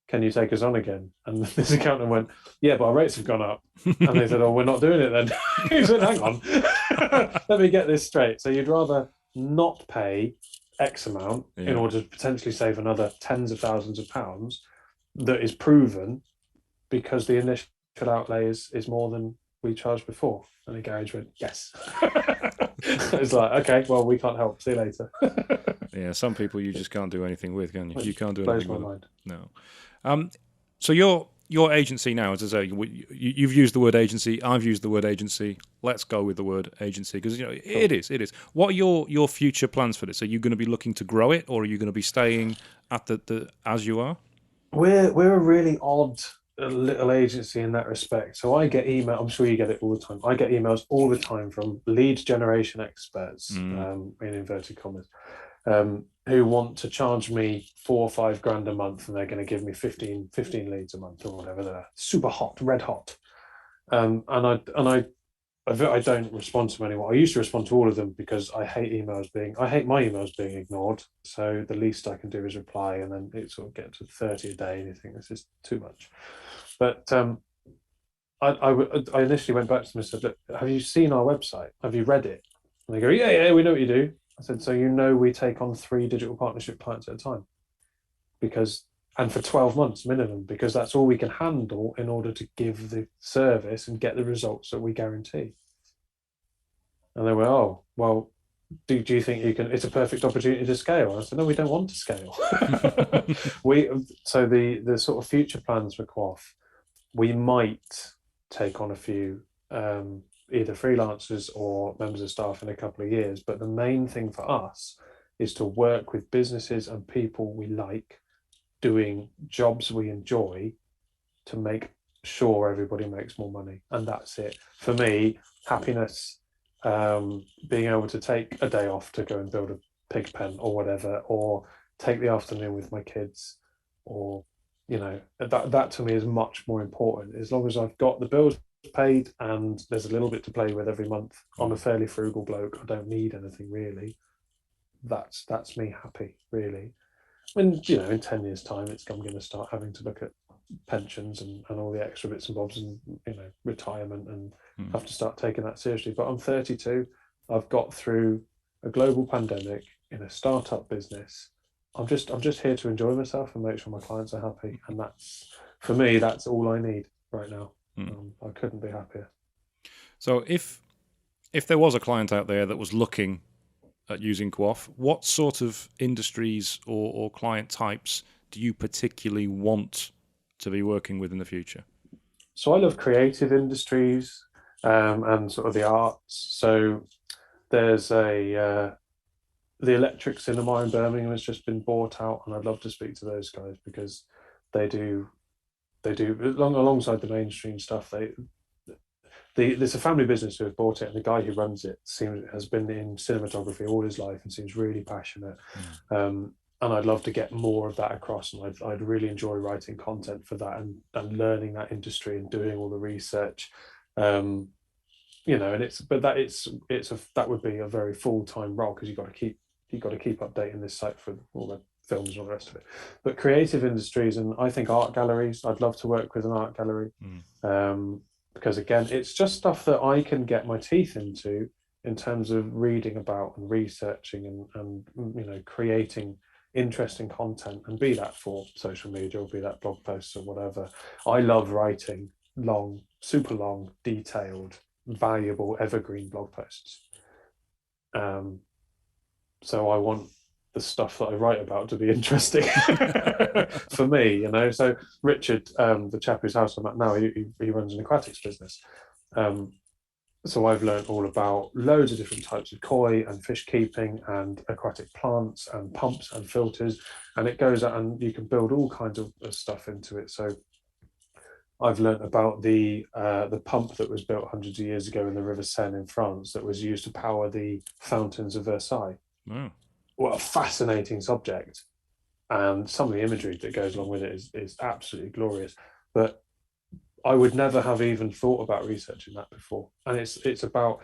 Speaker 1: can you take us on again? And this accountant went, yeah, but our rates have gone up. And they said, oh, we're not doing it then. He said, hang on, let me get this straight. So you'd rather not pay X amount in order to potentially save another tens of thousands of pounds that is proven, because the initial outlay is more than we charged before. And the garage went, yes. It's like, okay, well, we can't help. See you later.
Speaker 2: Yeah, some people you just can't do anything with, can you?
Speaker 1: Which
Speaker 2: you can't do
Speaker 1: blows
Speaker 2: anything
Speaker 1: my
Speaker 2: with
Speaker 1: mind.
Speaker 2: No. So your agency now, as I say, you've used the word agency. I've used the word agency. Let's go with the word agency, because it is. What are your future plans for this? Are you going to be looking to grow it, or are you going to be staying at the as you are?
Speaker 1: We're a really odd little agency in that respect. So I get email. I'm sure you get it all the time. I get emails all the time from lead generation experts, in inverted commas, who want to charge me 4 or 5 grand a month, and they're going to give me 15 leads a month or whatever. They're super hot, red hot. And I don't respond to them anymore. I used to respond to all of them because I hate my emails being ignored. So the least I can do is reply, and then it sort of gets to 30 a day, and you think this is too much. But I initially went back to them and said, look, have you seen our website? Have you read it? And they go, yeah, we know what you do. I said, so we take on 3 digital partnership clients at a time, and for 12 months minimum, because that's all we can handle in order to give the service and get the results that we guarantee. And they were, oh, well, do you think you can? It's a perfect opportunity to scale. I said, no, we don't want to scale. So the sort of future plans for Quaff, we might take on a few either freelancers or members of staff in a couple of years. But the main thing for us is to work with businesses and people we like, doing jobs we enjoy, to make sure everybody makes more money. And that's it. For me, happiness, being able to take a day off to go and build a pig pen or whatever, or take the afternoon with my kids, or that to me is much more important. As long as I've got the bills paid and there's a little bit to play with every month. I'm a fairly frugal bloke. I don't need anything really. That's me happy, really. And in 10 years' time, I'm going to start having to look at pensions and all the extra bits and bobs, and retirement, and have to start taking that seriously. But I'm 32. I've got through a global pandemic in a startup business. I'm just here to enjoy myself and make sure my clients are happy, and that's, for me, that's all I need right now. I couldn't be happier.
Speaker 2: So if there was a client out there that was looking at using Quaff, what sort of industries or client types do you particularly want to be working with in the future?
Speaker 1: So I love creative industries and sort of the arts. So there's the Electric Cinema in Birmingham has just been bought out, and I'd love to speak to those guys, because they do alongside the mainstream stuff. There's a family business who have bought it, and the guy who runs it has been in cinematography all his life and seems really passionate. and I'd love to get more of that across. And I'd really enjoy writing content for that and learning that industry and doing all the research. And that would be a very full-time role, because you've got to keep updating this site for all the films and all the rest of it. But creative industries, and I think art galleries, I'd love to work with an art gallery. Because again, it's just stuff that I can get my teeth into in terms of reading about and researching and creating interesting content, and be that for social media or be that blog posts or whatever. I love writing long, super long, detailed, valuable, evergreen blog posts. So I want the stuff that I write about to be interesting for me, So Richard, the chap whose house I'm at now, he runs an aquatics business. So I've learned all about loads of different types of koi and fish keeping and aquatic plants and pumps and filters, and it goes out and you can build all kinds of stuff into it. So I've learned about the pump that was built hundreds of years ago in the River Seine in France that was used to power the fountains of Versailles.
Speaker 2: Wow.
Speaker 1: What a fascinating subject. And some of the imagery that goes along with it is absolutely glorious. But I would never have even thought about researching that before. And it's about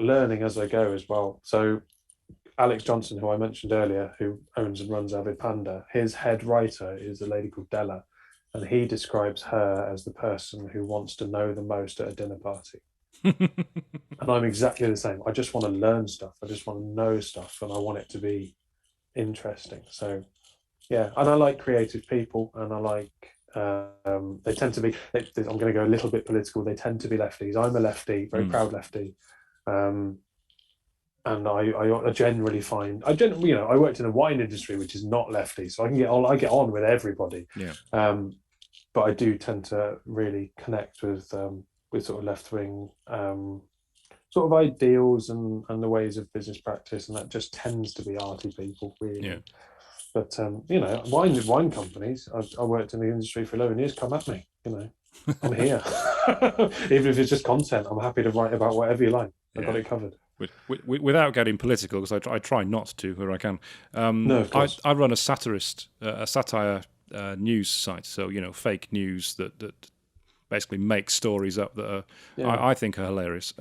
Speaker 1: learning as I go as well. So Alex Johnson, who I mentioned earlier, who owns and runs Avid Panda, his head writer is a lady called Della, and he describes her as the person who wants to know the most at a dinner party. And I'm exactly the same. I just want to learn stuff. I just want to know stuff, and I want it to be interesting. So yeah, and I like creative people, and I like they tend to be, I'm going to go a little bit political, they tend to be lefties. I'm a lefty, very proud lefty. And I generally find, I worked in a wine industry which is not lefty, so I get on with everybody.
Speaker 2: Yeah.
Speaker 1: But I do tend to really connect with sort of left-wing sort of ideals and the ways of business practice, and that just tends to be arty people, really.
Speaker 2: Yeah.
Speaker 1: But wine companies, I worked in the industry for 11 years, come at me, I'm here. Even if it's just content, I'm happy to write about whatever you like. I've got it covered.
Speaker 2: Without getting political, because I try not to where I can.
Speaker 1: No, of course.
Speaker 2: I run a satire news site, so fake news that basically makes stories up that I think are hilarious.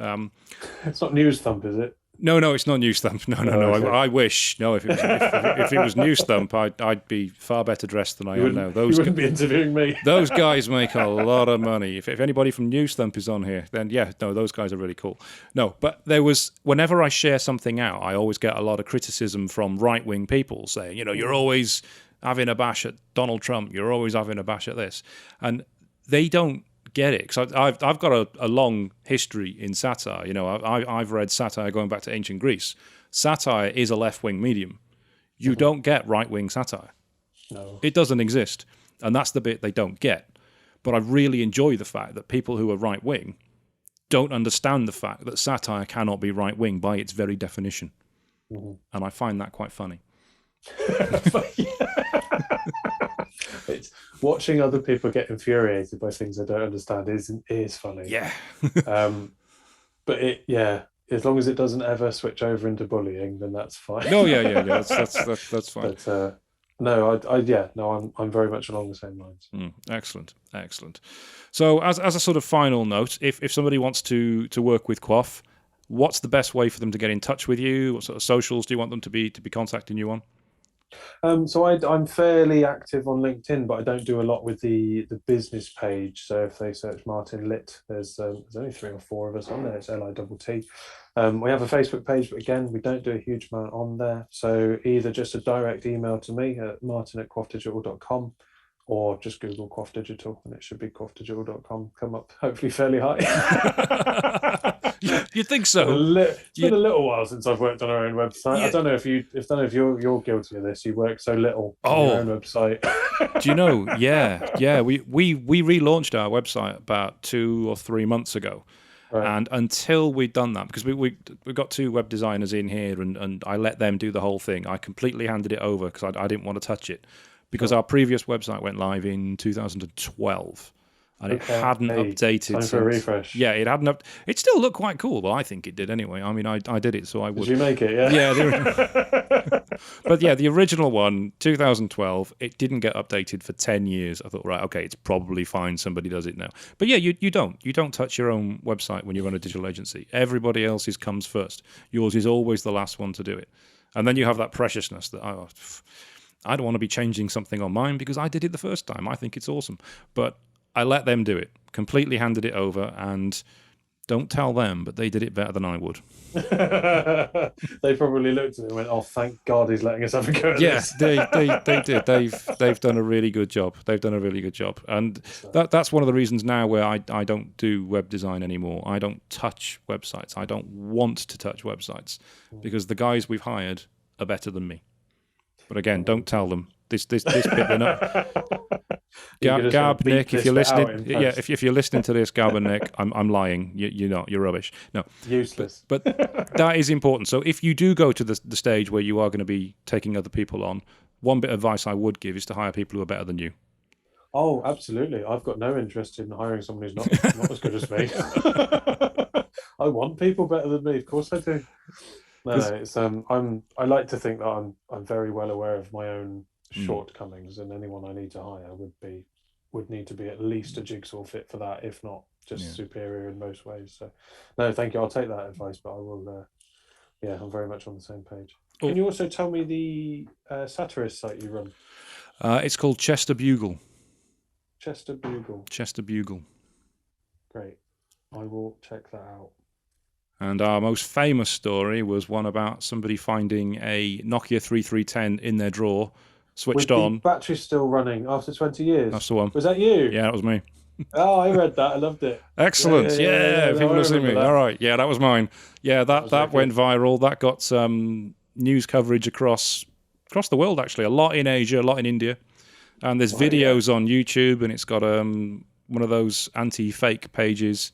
Speaker 1: It's not News Thump, is it?
Speaker 2: No, it's not News Thump. No. Okay. I wish. No, if it was News Thump, I'd be far better dressed than I am now.
Speaker 1: You wouldn't be interviewing me.
Speaker 2: Those guys make a lot of money. If anybody from News Thump is on here, then those guys are really cool. No, but whenever I share something out, I always get a lot of criticism from right-wing people saying, you're always having a bash at Donald Trump. You're always having a bash at this. And they don't get it, because I've got a long history in satire. I've read satire going back to ancient Greece. Satire is a left-wing medium. You don't get right-wing satire.
Speaker 1: No,
Speaker 2: it doesn't exist, and that's the bit they don't get. But I really enjoy the fact that people who are right-wing don't understand the fact that satire cannot be right-wing by its very definition, and I find that quite funny.
Speaker 1: It's watching other people get infuriated by things they don't understand is funny.
Speaker 2: Yeah.
Speaker 1: But as long as it doesn't ever switch over into bullying, then that's fine.
Speaker 2: No, yeah. That's fine.
Speaker 1: But I'm very much along the same lines.
Speaker 2: Excellent. So, as a sort of final note, if somebody wants to work with Quaff, what's the best way for them to get in touch with you? What sort of socials do you want them to be contacting you on?
Speaker 1: So I'm fairly active on LinkedIn, but I don't do a lot with the business page. So if they search Martin Litt, there's only 3 or 4 of us on there. It's Litt. We have a Facebook page, but again, we don't do a huge amount on there. So either just a direct email to me at martin@quaffdigital.com, or just Google Quaff Digital and it should be quaffdigital.com come up hopefully fairly high.
Speaker 2: You'd think so.
Speaker 1: It's been a little while since I've worked on our own website. Yeah. I don't know if you're guilty of this. You work so little on your own website.
Speaker 2: Do you know? Yeah. We relaunched our website about 2 or 3 months ago. Right. And until we'd done that, because we got 2 web designers in here and I let them do the whole thing. I completely handed it over because I didn't want to touch it. Because our previous website went live in 2012. and it hadn't updated.
Speaker 1: Time for a refresh.
Speaker 2: Yeah, it hadn't. It still looked quite cool. Well, I think it did anyway. I mean, I did it, so I would.
Speaker 1: Did you make it? Yeah.
Speaker 2: Yeah. But yeah, the original one, 2012, it didn't get updated for 10 years. I thought, right, okay, it's probably fine. Somebody does it now. But yeah, you don't touch your own website when you run a digital agency. Everybody else's comes first. Yours is always the last one to do it. And then you have that preciousness that I don't want to be changing something on mine because I did it the first time. I think it's awesome. But I let them do it, completely handed it over, and don't tell them, but they did it better than I would.
Speaker 1: They probably looked at it and went, "Oh, thank God he's letting us have a go at
Speaker 2: this."
Speaker 1: Yeah,
Speaker 2: they did. They've done a really good job. And that's one of the reasons now where I don't do web design anymore. I don't touch websites. I don't want to touch websites because the guys we've hired are better than me. But again, don't tell them. This bit they're not. Gab, Nick, if you're listening, if you're listening to this, Gab and Nick, I'm lying. You're not. You're rubbish. No,
Speaker 1: useless.
Speaker 2: But that is important. So if you do go to the stage where you are going to be taking other people on, one bit of advice I would give is to hire people who are better than you.
Speaker 1: Oh, absolutely. I've got no interest in hiring someone who's not as good as me. I want people better than me. Of course I do. No, it's I like to think that I'm very well aware of my own shortcomings, and anyone I need to hire would need to be at least a jigsaw fit for that, if not just superior in most ways. So no, thank you. I'll take that advice, but I will I'm very much on the same page. Can you also tell me the Satire site you run?
Speaker 2: It's called Chester Bugle.
Speaker 1: Chester Bugle. Great. I will check that out.
Speaker 2: And our most famous story was one about somebody finding a Nokia 3310 in their drawer, switched on.
Speaker 1: The battery's still running after 20 years.
Speaker 2: That's the one.
Speaker 1: Was that you?
Speaker 2: Yeah, that was me.
Speaker 1: Oh, I read that. I loved it.
Speaker 2: Excellent. Yeah, people have seen me. That. All right. Yeah, that was mine. Yeah, that went viral. That got some news coverage across the world, actually. A lot in Asia, a lot in India. And there's videos on YouTube, and it's got one of those anti-fake pages,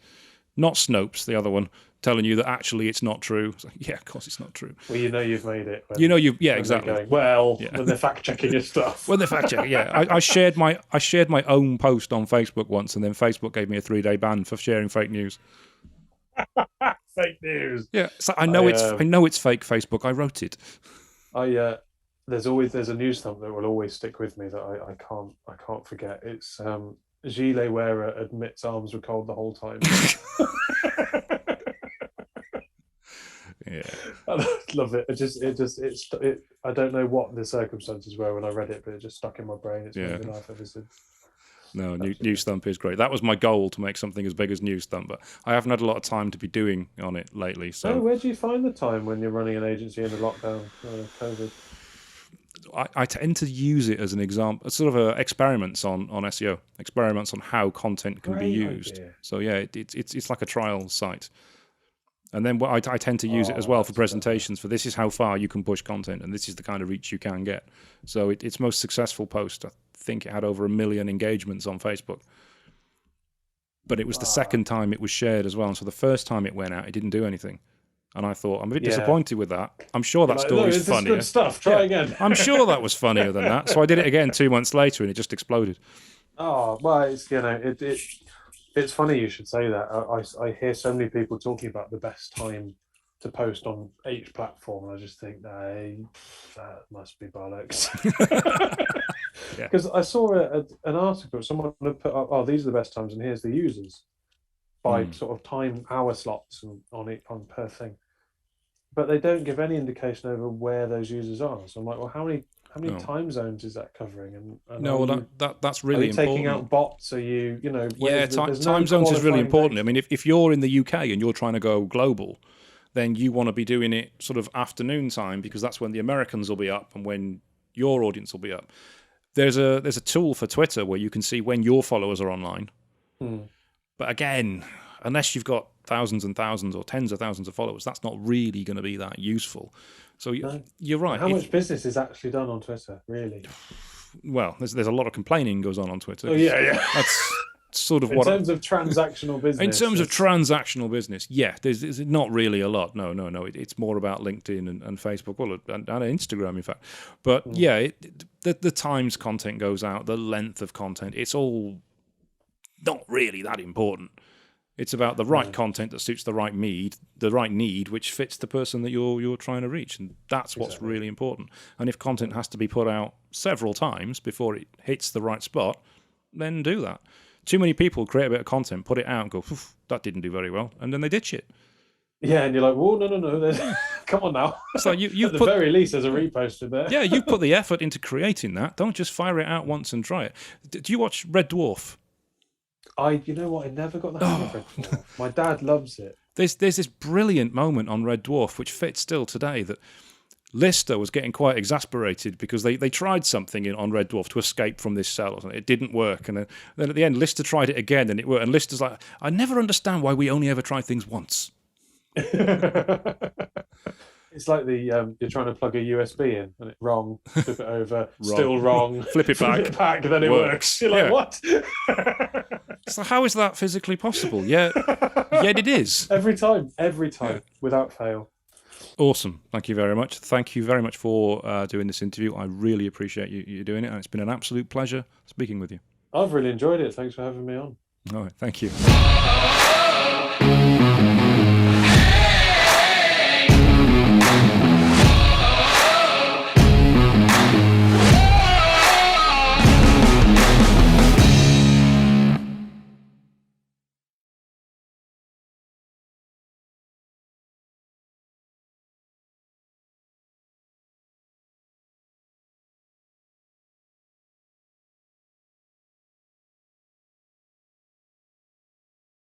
Speaker 2: not Snopes, the other one, telling you that actually it's not true. It's like, yeah, of course it's not true.
Speaker 1: Well, you've made it.
Speaker 2: Exactly.
Speaker 1: Going, when they're fact checking your stuff.
Speaker 2: When they're fact checking, yeah. I shared my own post on Facebook once, and then Facebook gave me a 3-day ban for sharing fake news.
Speaker 1: Fake news.
Speaker 2: Yeah, so I know it's fake Facebook. I wrote it.
Speaker 1: There's a news thump that will always stick with me that I can't forget. It's gilet wearer admits arms were cold the whole time.
Speaker 2: Yeah,
Speaker 1: I love it. I don't know what the circumstances were when I read it, but it just stuck in my brain. It's made me laugh ever since.
Speaker 2: No, News Thump is great. That was my goal, to make something as big as News Thump, but I haven't had a lot of time to be doing on it lately. So,
Speaker 1: where do you find the time when you're running an agency in the lockdown, COVID?
Speaker 2: I tend to use it as an example, sort of experiments on SEO, experiments on how content can be used.
Speaker 1: Idea.
Speaker 2: So yeah, it's like a trial site. And then I tend to use it as well for presentations. For this is how far you can push content, and this is the kind of reach you can get. So its most successful post, I think it had over 1 million engagements on Facebook. But it was the second time it was shared as well. And so the first time it went out, it didn't do anything. And I thought, I'm a bit disappointed with that. I'm sure that story's funnier.
Speaker 1: Good stuff. Try again.
Speaker 2: I'm sure that was funnier than that. So I did it again 2 months later, and it just exploded.
Speaker 1: Oh well, it's funny you should say that. I hear so many people talking about the best time to post on each platform, and I just think that must be bollocks. Because I saw an article, someone had put up, these are the best times, and here's the users by sort of time hour slots on per thing, but they don't give any indication over where those users are. So I'm like, well, how many time zones is that covering? And
Speaker 2: that's really important.
Speaker 1: Taking out bots? Are you
Speaker 2: time zones is really important. I mean, if you're in the UK and you're trying to go global, then you want to be doing it sort of afternoon time, because that's when the Americans will be up and when your audience will be up. There's a tool for Twitter where you can see when your followers are online. But again, unless you've got thousands and thousands or tens of thousands of followers, that's not really going to be that useful. So you're right.
Speaker 1: How much business is actually done on Twitter, really?
Speaker 2: Well, there's a lot of complaining goes on Twitter.
Speaker 1: Oh, yeah.
Speaker 2: That's sort of
Speaker 1: in terms of transactional business.
Speaker 2: In terms of transactional business, yeah, there's not really a lot. No. It's more about LinkedIn and Facebook, and Instagram, in fact. But the times content goes out, the length of content, it's all not really that important. It's about the right content that suits the right need, which fits the person that you're trying to reach, and that's what's really important. And if content has to be put out several times before it hits the right spot, then do that. Too many people create a bit of content, put it out, and go, that didn't do very well, and then they ditch it.
Speaker 1: Yeah, and you're like, whoa, no, come on now.
Speaker 2: So you
Speaker 1: at the very least, there's a repost in there.
Speaker 2: Yeah, you put the effort into creating that. Don't just fire it out once and try it. Do you watch Red Dwarf?
Speaker 1: You know what? I never got the hang of Red Dwarf. My dad loves it.
Speaker 2: There's this brilliant moment on Red Dwarf, which fits still today, that Lister was getting quite exasperated because they tried something on Red Dwarf to escape from this cell. It didn't work. And then at the end, Lister tried it again and it worked. And Lister's like, I never understand why we only ever try things once.
Speaker 1: It's like you're trying to plug a USB in and it's wrong, flip it over, still wrong,
Speaker 2: flip it back,
Speaker 1: then it works. You're like, what?
Speaker 2: So how is that physically possible? Yet it is.
Speaker 1: Every time, without fail.
Speaker 2: Awesome. Thank you very much. Thank you very much for doing this interview. I really appreciate you doing it, and it's been an absolute pleasure speaking with you.
Speaker 1: I've really enjoyed it. Thanks for having me on.
Speaker 2: All right. Thank you.